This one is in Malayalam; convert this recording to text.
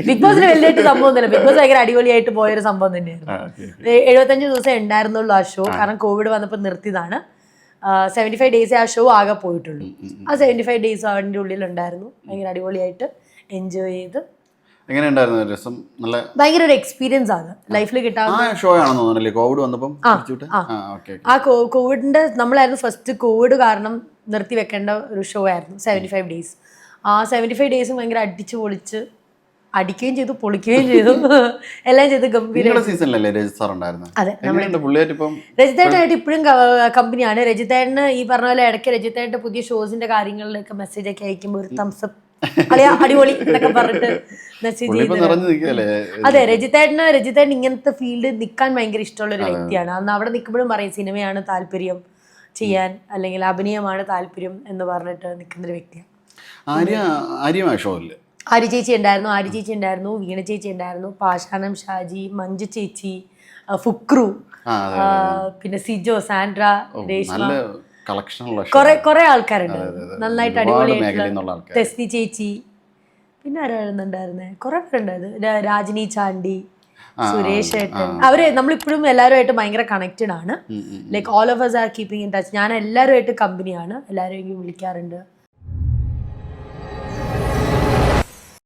ബിഗ് ബോസിന് വലിയായിട്ട് സംഭവം ഒന്നുമില്ല. ബിഗ് ബോസ് ഭയങ്കര അടിപൊളിയായിട്ട് പോയൊരു സംഭവം തന്നെയായിരുന്നു. 75 ദിവസം ഉണ്ടായിരുന്നുള്ളൂ ആ ഷോ. കാരണം കോവിഡ് വന്നപ്പോൾ നിർത്തിയതാണ്. 75 ഡേയ്സ് ആ ഷോ ആകെ പോയിട്ടുള്ളൂ. ആ 75 ഡേയ്സ് അവൻ്റെ ഉള്ളിലുണ്ടായിരുന്നു. ഭയങ്കര അടിപൊളിയായിട്ട് എൻജോയ് ചെയ്ത്. എങ്ങനെയുണ്ടായിരുന്നു രസം? നല്ല ഭയങ്കര ഒരു എക്സ്പീരിയൻസ് ആണ് ലൈഫിൽ കിട്ടാവുന്ന ഷോ ആണെന്ന് തോന്നുന്നല്ലേ കോവിഡ് വന്നപ്പം. ആ കോവിഡിന്റെ നമ്മളായിരുന്നു ഫസ്റ്റ് കോവിഡ് കാരണം നിർത്തി വെക്കേണ്ട ഒരു ഷോ ആയിരുന്നു 75 ഡേയ്സ്. ആ 75 ഡേയ്സും ഭയങ്കര അടിച്ചു പൊളിച്ച് അടിക്കുകയും ചെയ്തു, പൊളിക്കുകയും ചെയ്തു, എല്ലാം ചെയ്ത് ഗംഭീര സീസണിലല്ലേ രജിത് സാർ ഉണ്ടായിരുന്നു? അതെ, രജിതേട്ടനായിട്ട് ഇപ്പോഴും കമ്പനിയാണ്. രജിതേട്ടന് ഈ പറഞ്ഞ പോലെ ഇടയ്ക്ക് രജിതേട്ടൻ്റെ പുതിയ ഷോസിന്റെ കാര്യങ്ങളിലൊക്കെ മെസ്സേജ് ഒക്കെ അയക്കുമ്പോൾ ഒരു തംസപ്പ് അടിപൊളി എന്നൊക്കെ പറഞ്ഞിട്ട് മെസ്സേജ് ചെയ്ത്. അതെ, രജിതേട്ടൻ ഇങ്ങനത്തെ ഫീൽഡ് നിൽക്കാൻ ഭയങ്കര ഇഷ്ടമുള്ള ഒരു വ്യക്തിയാണ്. അന്ന് അവിടെ നിൽക്കുമ്പോഴും പറയും സിനിമയാണ് താല്പര്യം ചെയ്യാൻ, അല്ലെങ്കിൽ അഭിനയമാണ് താല്പര്യം എന്ന് പറഞ്ഞിട്ട് നിൽക്കുന്നൊരു വ്യക്തിയാണ്. ആര്യ ചേച്ചി ഉണ്ടായിരുന്നു, വീണ ചേച്ചി ഉണ്ടായിരുന്നു, പാഷാണം ഷാജി, മഞ്ജു ചേച്ചി, ഫുക്രു, പിന്നെ സിജോ, സാൻഡ്ര, രേഷ്മ, കുറെ ആൾക്കാരുണ്ട് നന്നായിട്ട് അടിപൊളിയായിട്ടുള്ള. തെസ്നി ചേച്ചി, പിന്നെ ആരായിരുന്നുണ്ടായിരുന്നേ, കുറെ പേരുണ്ടായിരുന്നു, രാജിനി ചാണ്ടി, സുരേഷ് ഏട്ടൻ. അവര് നമ്മളിപ്പോഴും എല്ലാവരുമായിട്ട് ഭയങ്കര കണക്റ്റഡ് ആണ്. Like all of us R keeping in touch. ഞാൻ എല്ലാവരുമായിട്ട് കമ്പനിയാണ്, എല്ലാവരും വിളിക്കാറുണ്ട്.